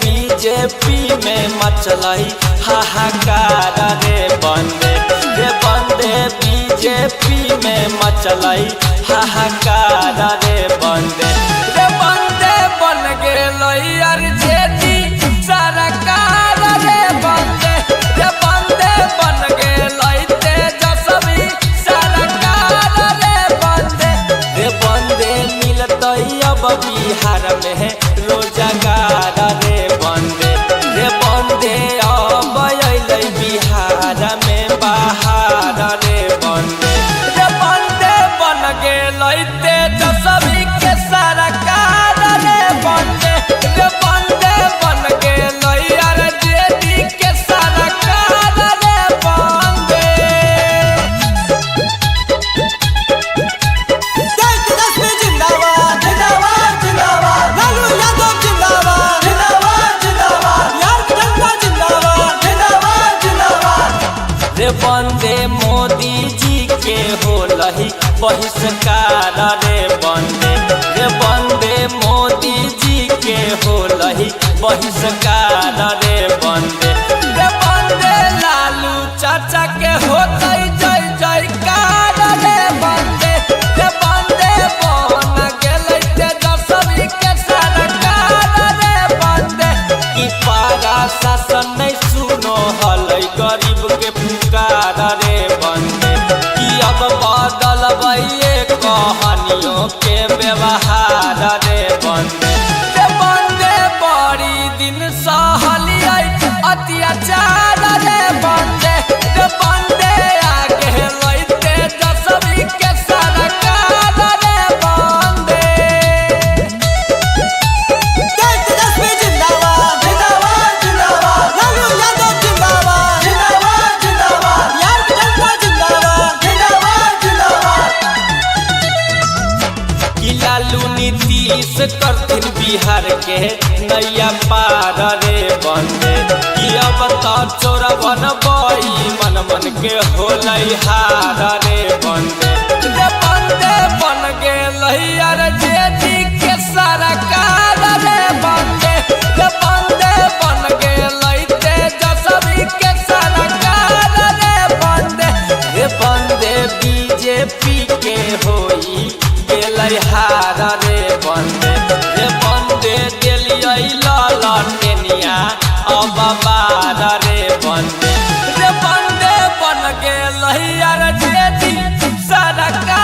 BJP में मचलाई हाहाकार रे बंदे बीजेपी में मचलाई हाहाकार रे बंदे बन गेलै आरजेडी सरकार रे बंदे बन गेलै तेजस्वी सरकार रे बंदे मिलतै अब बिहार में रोजगार रे बंदे अब अइलै बिहार में बाहर रे बंदे बन गेलै तेजस्वी के सरकार रे बंदे बन गेलै आरजेडी के सरकार रे बंदे। तेजस्वी जिंदाबाद जिंदाबाद जिंदाबाद, लालू यादव जिंदाबाद जिंदाबाद जिंदाबाद, बिहार की जनता जिंदाबाद जिंदाबाद जिंदाबाद। रे बंदे मोदी जी के होलही बहिष्कार रे बंदे मोदी जी के होलही बहिष्कार रे बंदे लालू चाचा के होतै जय जयकार रे बंदे बन गेलै तेजस्वी के सरकार रे बंदे की पारा शासन नहीं सुनो हलै गरीब के पुकार रे बंदे की अब बदलबै कहानियों के व्यवहार रे बंदे बड़ी दिन सहलियै अत्याचार रे बंदे आ गेलै तेजस्वी के सरकार रे बंदे। तेजस्वी जिंदाबाद जिंदाबाद जिंदाबाद, लालू यादव जिंदाबाद जिंदाबाद जिंदाबाद, बिहार की जनता जिंदाबाद जिंदाबाद जिंदाबाद। कि लालू नीतीश करथिन बिहार के नैया पार रे बंदे कि अब तो चोरा बनबै मन के होलै हार रे बंदे बन गेलै आरजेडी के सरकार रे बंदे बन गेलै तेजस्वी के सरकार रे बंदे बीजेपी के होई गेलै हार रे बंदे देलियै ललटेनिया अब बार रे बंदे बन गेलै आरजेडी सरकार।